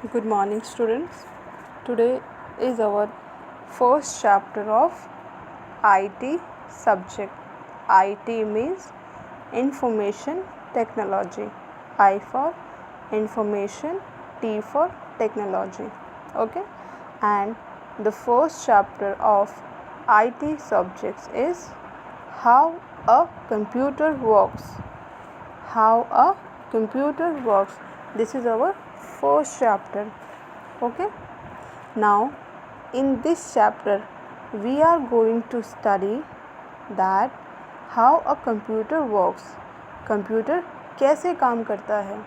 Good morning, students. Today is our first chapter of IT subject. IT means Information Technology. I for Information, T for Technology. Okay, and the first chapter of IT subjects is how a computer works. How a computer works. This is our first chapter. Okay, now in this chapter we are going to study that how a computer works. Computer कैसे काम करता है.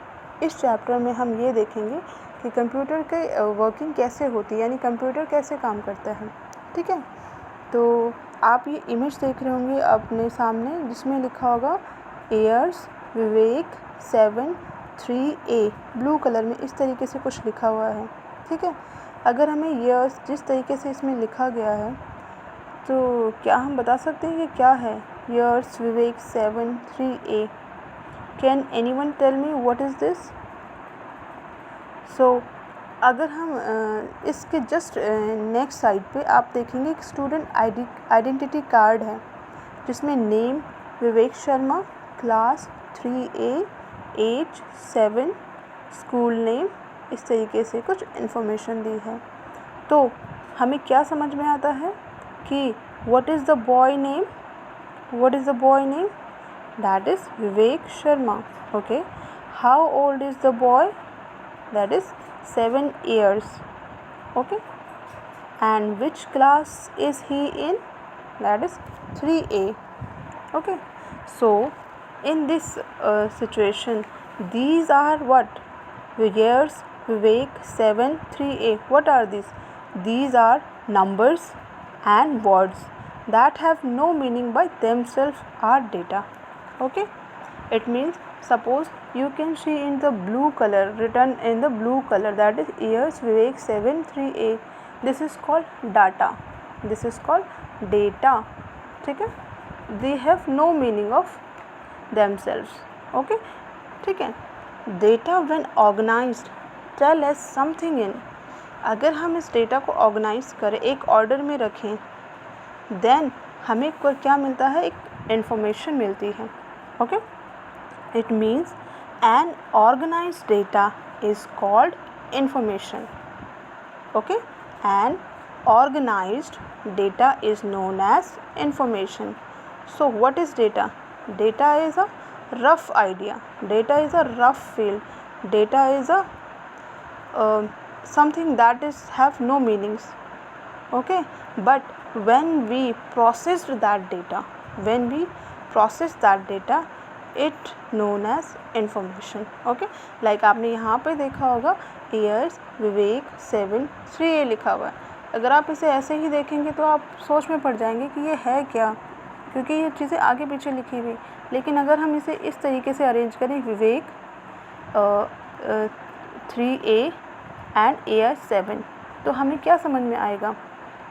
इस chapter में हम ये देखेंगे कि कंप्यूटर के वर्किंग कैसे होती है, यानी कंप्यूटर कैसे काम करता है. ठीक है, तो आप ये इमेज देख रहे होंगे अपने सामने जिसमें लिखा होगा एयर्स विवेक 7-3A. ब्लू कलर में इस तरीके से कुछ लिखा हुआ है. ठीक है, अगर हमें ईयर्स जिस तरीके से इसमें लिखा गया है तो क्या हम बता सकते हैं कि क्या है years Vivek 7-3A. Can anyone tell me what is this? So अगर हम इसके जस्ट नेक्स्ट साइड पे आप देखेंगे कि स्टूडेंट आइडेंटिटी कार्ड है जिसमें name Vivek Sharma, class 3A, age 7, school name, इस तरीके से कुछ इन्फॉर्मेशन दी है. तो हमें क्या समझ में आता है कि what is the boy name. What is the boy name? That is Vivek Sharma. Okay, how old is the boy? That is 7 years. Okay, and which class is he in? That is 3A. Okay, so in this situation these are what? Years Vivek 7-3A. What are these? These are numbers and words that have no meaning by themselves are data. Okay, it means suppose you can see in the blue color, written in the blue color, that is years Vivek 7-3A. This is called data. This is called data. ठीक है, they have no meaning of themselves. Okay, ठीक है. data when organized tell us something in. अगर हम इस data को organise करें, एक ऑर्डर में रखें, देन हमें क्या मिलता है? एक इन्फॉर्मेशन मिलती है. Okay, it means an organized data is called information. Okay, an organized data is known as information. So what is data? Data is a rough idea. Data is a rough field. Data is a something that is have no meanings. Okay, but when we process that data, it known as information. Okay, like आपने यहाँ पे देखा होगा years विवेक 7-3A लिखा हुआ है. अगर आप इसे ऐसे ही देखेंगे तो आप सोच में पड़ जाएंगे कि ये है क्या, क्योंकि ये चीज़ें आगे पीछे लिखी हुई. लेकिन अगर हम इसे इस तरीके से अरेंज करें, विवेक 3A एंड एयर 7, तो हमें क्या समझ में आएगा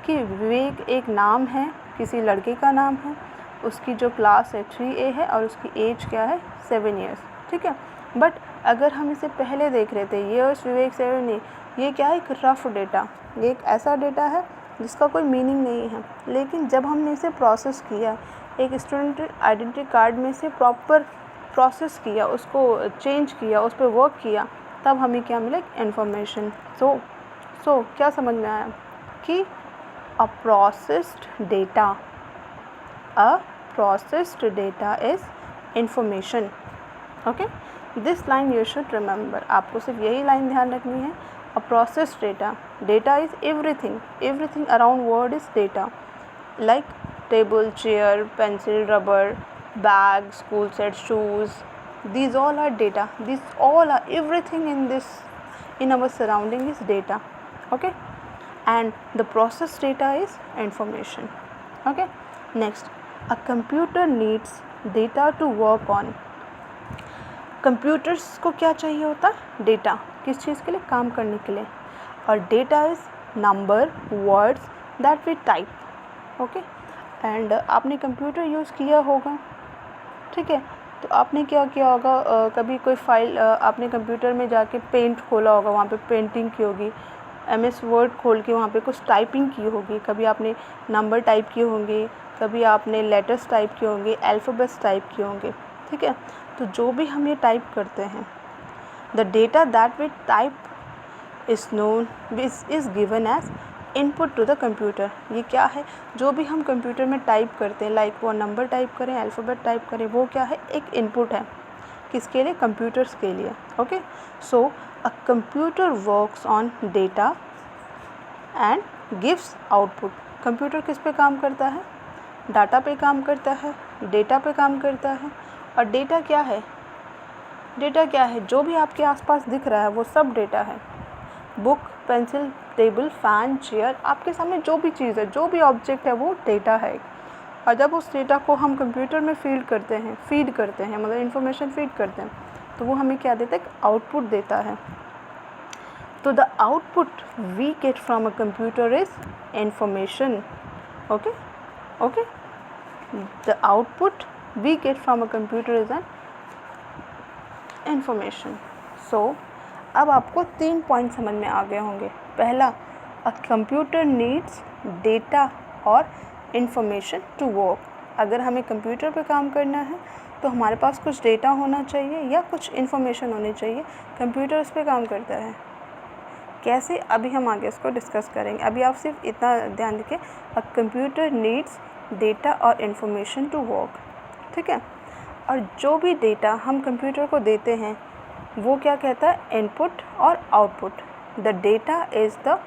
कि विवेक एक नाम है, किसी लड़के का नाम है, उसकी जो क्लास है 3A है और उसकी एज क्या है? 7 years. ठीक है, बट अगर हम इसे पहले देख रहे थे ईयर्स विवेक 7A, ये क्या है? एक रफ डेटा. ये एक ऐसा डेटा है जिसका कोई मीनिंग नहीं है. लेकिन जब हमने इसे प्रोसेस किया, एक स्टूडेंट आइडेंटिटी कार्ड में से प्रॉपर प्रोसेस किया, उसको चेंज किया, उस पर वर्क किया, तब हमें क्या मिला? इन्फॉर्मेशन. सो क्या समझ में आया कि a processed data is information. Okay, this line you should remember. आपको सिर्फ यही लाइन ध्यान रखनी है. A processed data is everything around world is data, like table, chair, pencil, rubber, bag, school set, shoes. These all are data. Everything in our surrounding is data. Okay, and the processed data is information. Okay, next, a computer needs data to work on. Computers को क्या चाहिए होता है? Data. किस चीज़ के लिए? काम करने के लिए. और data is number, words that we type. Okay, and आपने कंप्यूटर यूज़ किया होगा. ठीक है, तो आपने क्या किया होगा, कभी कोई फाइल आपने कंप्यूटर में जाके पेंट खोला होगा, वहाँ पे पेंटिंग की होगी, MS वर्ड खोल के वहाँ पे कुछ टाइपिंग की होगी, कभी आपने नंबर टाइप किए होंगे, कभी आपने लेटर्स टाइप किए होंगे, अल्फ़ाबेट्स टाइप किए होंगे, ठीक है। तो जो भी हम ये टाइप करते हैं, the data that we type is given as input to the computer. ये क्या है, जो भी हम कंप्यूटर में टाइप करते हैं, लाइक वो नंबर टाइप करें, अल्फ़ाबेट टाइप करें, वो क्या है, एक इनपुट है। किसके लिए, कंप्यूटर्स के लिए। Okay, so a computer works on data and gives output. Computer किस पे काम करता है, डाटा पे काम करता है, डेटा पे काम करता है। और डेटा क्या है, डेटा क्या है, जो भी आपके आसपास दिख रहा है वो सब डेटा है। Book, pencil, table, fan, chair, आपके सामने जो भी चीज़ है, जो भी ऑब्जेक्ट है, वो डेटा है। और जब उस डेटा को हम कंप्यूटर में फीड करते हैं मतलब इन्फॉर्मेशन फीड करते हैं, तो वो हमें क्या देता है, आउटपुट देता है। तो the output we get from a computer is information. Okay okay, the output we get from a computer is an information. So अब आपको 3 पॉइंट समझ में आ गए होंगे। पहला, अ कंप्यूटर नीड्स डेटा और इंफॉर्मेशन टू वर्क। अगर हमें कंप्यूटर पे काम करना है तो हमारे पास कुछ डेटा होना चाहिए या कुछ इन्फॉर्मेशन होनी चाहिए। कंप्यूटर उस पर काम करता है, कैसे, अभी हम आगे इसको डिस्कस करेंगे। अभी आप सिर्फ इतना ध्यान रखिए, अ कंप्यूटर नीड्स डेटा और इंफॉर्मेशन टू वर्क, ठीक है। और जो भी डेटा हम कंप्यूटर को देते हैं वो क्या कहता है, इनपुट और output. The data is the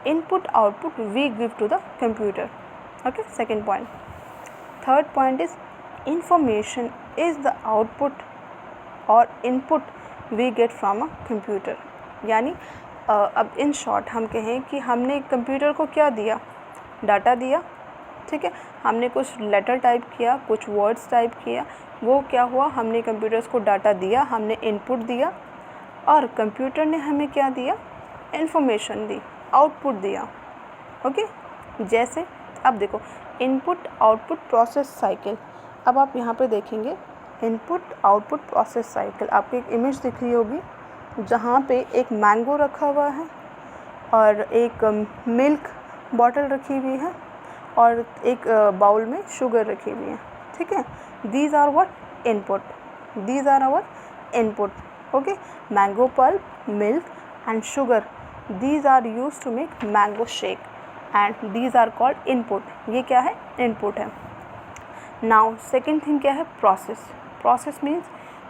input output we give to the computer. Okay, second point. Third point is information is the output और input we get from a computer. यानी अब इन शॉर्ट हम कहें कि हमने computer को क्या दिया, डाटा दिया, ठीक है। हमने कुछ लेटर टाइप किया, कुछ वर्ड्स टाइप किया, वो क्या हुआ, हमने कंप्यूटर्स को डाटा दिया, हमने इनपुट दिया, और कंप्यूटर ने हमें क्या दिया, इन्फॉर्मेशन दी, आउटपुट दिया। ओके, जैसे अब देखो, इनपुट आउटपुट प्रोसेस साइकिल। अब आप यहाँ पे देखेंगे इनपुट आउटपुट प्रोसेस साइकिल, आपको एक इमेज दिख रही होगी जहाँ पे एक मैंगो रखा हुआ है और एक मिल्क बॉटल रखी हुई है और एक बाउल में शुगर रखी हुई है, ठीक है। These are what, input, these are our input. Okay, mango pulp, milk and sugar, these are used to make mango shake and these are called input. ये क्या है, इनपुट है। नाउ सेकेंड थिंग क्या है, process. Process means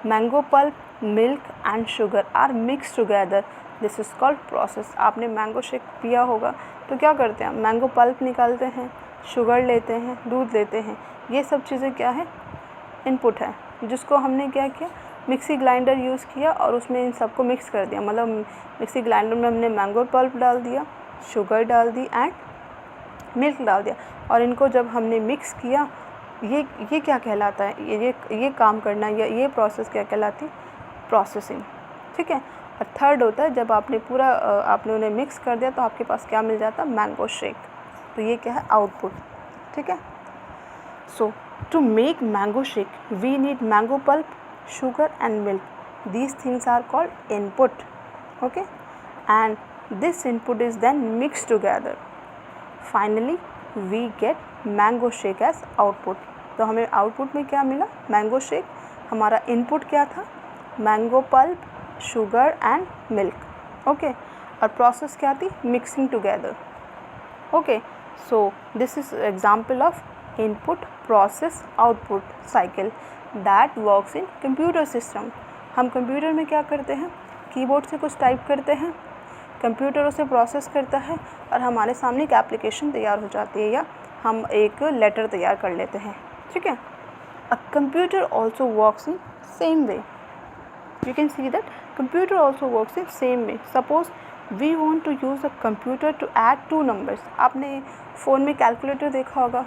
mango pulp, milk and sugar are mix together, this is called process. आपने mango shake पिया होगा तो क्या करते हैं, मैंगो पल्प निकालते हैं, शुगर लेते हैं, दूध लेते हैं, ये सब चीज़ें क्या है, इनपुट है, जिसको हमने क्या किया, मिक्सी ग्राइंडर यूज़ किया और उसमें इन सबको मिक्स कर दिया। मतलब मिक्सी ग्राइंडर में हमने मैंगो पल्प डाल दिया, शुगर डाल दी एंड मिल्क डाल दिया, और इनको जब हमने मिक्स किया, ये क्या कहलाता है, ये काम करना, या ये प्रोसेस क्या कहलाती है, प्रोसेसिंग, ठीक है। और थर्ड होता है जब आपने पूरा आपने उन्हें मिक्स कर दिया तो आपके पास क्या मिल जाता, मैंगो शेक। तो ये क्या है, आउटपुट, ठीक है। So to make mango shake we need mango pulp, sugar and milk. These things are called input. Okay, and this input is then mixed together. Finally we get mango shake as output. तो हमें output में क्या मिला, mango shake. हमारा input क्या था, mango pulp, sugar and milk. Okay, और process क्या थी, mixing together. Okay, so this is example of input process output cycle that works in computer system. हम कंप्यूटर में क्या करते हैं, कीबोर्ड से कुछ टाइप करते हैं, कंप्यूटर उसे प्रोसेस करता है और हमारे सामने एक एप्लीकेशन तैयार हो जाती है या हम एक लेटर तैयार कर लेते हैं, ठीक है। A computer also works in same way, you can see that computer also works in same way. Suppose we want to use a computer to add 2 numbers. आपने फ़ोन में कैलकुलेटर देखा होगा,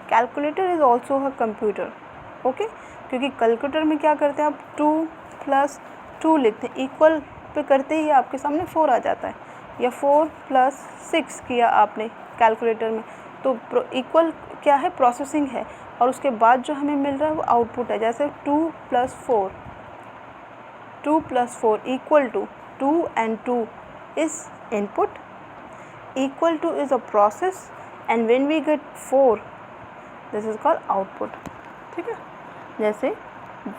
calculator is also a computer. Okay, क्योंकि calculator में क्या करते हैं आप 2 + 2 लिखते हैं, इक्वल पे करते ही आपके सामने 4 आ जाता है, या 4 + 6 किया आपने कैलकुलेटर में तो इक्वल क्या है, प्रोसेसिंग है। और उसके बाद जो हमें मिल रहा है वो आउटपुट है। जैसे 2 + 4 equal to 2 and 2 is input, equal to is a process, and when we get 4 this is called output। ठीक है, जैसे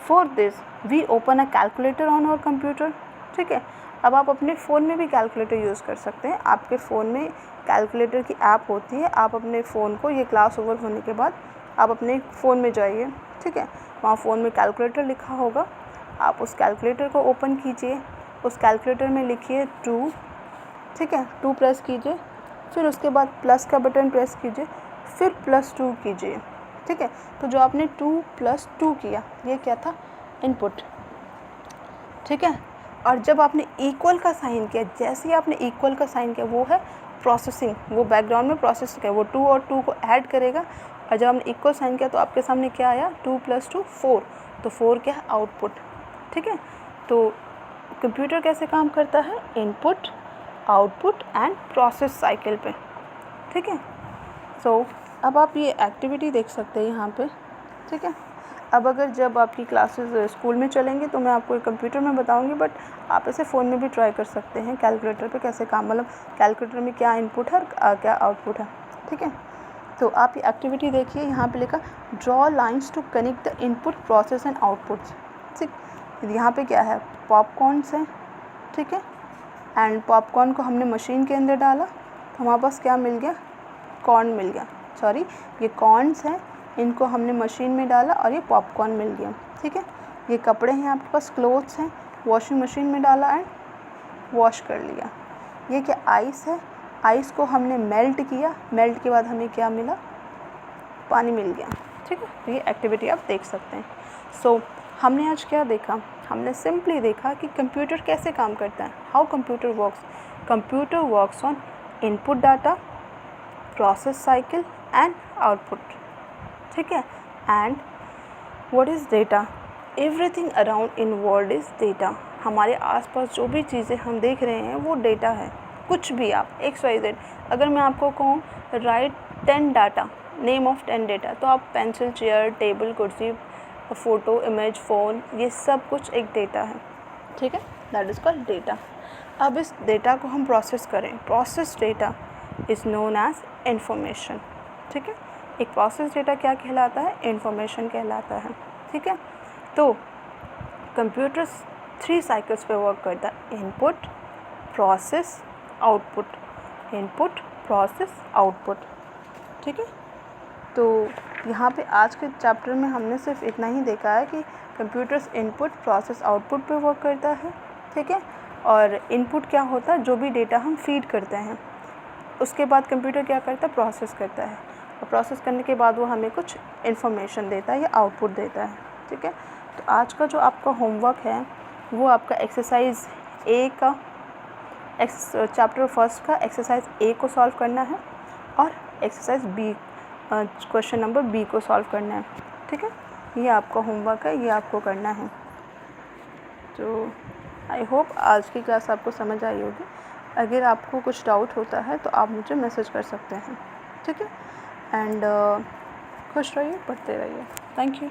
for this we open a calculator on our computer। ठीक है, अब आप अपने फ़ोन में भी कैलकुलेटर यूज़ कर सकते हैं। आपके फ़ोन में कैलकुलेटर की ऐप होती है। आप अपने फ़ोन को, ये क्लास ओवर होने के बाद आप अपने फ़ोन में जाइए, ठीक है, वहाँ फ़ोन में कैलकुलेटर लिखा होगा, आप उस कैलकुलेटर को ओपन कीजिए, उस कैलकुलेटर में लिखिए 2, ठीक है, 2 प्रेस कीजिए, फिर उसके बाद प्लस का बटन प्रेस कीजिए, फिर +2 कीजिए। ठीक है, तो जो आपने 2 + 2 किया ये क्या था, इनपुट। ठीक है, और जब आपने इक्वल का साइन किया, जैसे ही आपने इक्वल का साइन किया वो है प्रोसेसिंग, वो बैकग्राउंड में प्रोसेस किया, वो 2 और 2 को ऐड करेगा, और जब आपने इक्वल साइन किया तो आपके सामने क्या आया, 2 + 2 4, तो 4 क्या है, आउटपुट। ठीक है, तो कंप्यूटर कैसे काम करता है, input, output and process cycle पे। ठीक है, सो अब आप ये एक्टिविटी देख सकते हैं यहाँ पे। ठीक है, अब अगर जब आपकी क्लासेस स्कूल में चलेंगी तो मैं आपको कंप्यूटर में बताऊंगी, बट आप इसे फ़ोन में भी ट्राई कर सकते हैं कैलकुलेटर पे कैसे काम, मतलब कैलकुलेटर में क्या इनपुट है और क्या आउटपुट है। ठीक है, तो आप ये एक्टिविटी देखिए, यहाँ पे लिखा draw lines to connect the input, process and outputs. ठीक, यहाँ पे क्या है, पॉपकॉर्नस है। ठीक है, एंड पॉपकॉर्न को हमने मशीन के अंदर डाला तो हमारे पास क्या मिल गया, कॉर्न मिल गया, सॉरी ये कॉर्नस हैं, इनको हमने मशीन में डाला और ये पॉपकॉर्न मिल गया। ठीक है, ये कपड़े हैं आपके पास, क्लोथ्स हैं, वॉशिंग मशीन में डाला एंड वॉश कर लिया। ये क्या, आइस है, आइस को हमने मेल्ट किया, मेल्ट के बाद हमें क्या मिला, पानी मिल गया। ठीक है, तो ये एक्टिविटी आप देख सकते हैं। सो हमने आज क्या देखा, हमने सिंपली देखा कि कंप्यूटर कैसे काम करता है, how computer works on input data, process cycle and output. ठीक है, and what is data, everything around in world is data. हमारे आसपास जो भी चीज़ें हम देख रहे हैं वो डेटा है। कुछ भी आप XYZ, अगर मैं आपको कहूँ right 10 data, name of 10 data, तो आप पेंसिल, चेयर, टेबल, कुर्सी, फ़ोटो, इमेज, फ़ोन, ये सब कुछ एक डेटा है। ठीक है, दैट इज़ कॉल्ड डेटा। अब इस डेटा को हम प्रोसेस करें, process data is known as information. ठीक है, एक प्रोसेस डेटा क्या कहलाता है, इंफॉर्मेशन कहलाता है। ठीक है, तो कंप्यूटर 3 साइकिल्स पे वर्क करता है, input, process, output, input, process, output. ठीक है, तो यहाँ पे आज के चैप्टर में हमने सिर्फ इतना ही देखा है कि कंप्यूटर्स इनपुट, प्रोसेस, आउटपुट पे वर्क करता है। ठीक है, और इनपुट क्या होता है, जो भी डेटा हम फीड करते हैं, उसके बाद कंप्यूटर क्या करता है, प्रोसेस करता है, और प्रोसेस करने के बाद वो हमें कुछ इन्फॉर्मेशन देता है या आउटपुट देता है। ठीक है, तो आज का जो आपका होमवर्क है वो आपका एक्सरसाइज ए का, चैप्टर 1 का एक्सरसाइज ए को सॉल्व करना है, और exercise B, question number B को सॉल्व करना है। ठीक है, ये आपका होमवर्क है, ये आपको करना है। तो आई होप आज की क्लास आपको समझ आई होगी। अगर आपको कुछ डाउट होता है तो आप मुझे मैसेज कर सकते हैं। ठीक है, एंड खुश रहिए, पढ़ते रहिए। Thank you.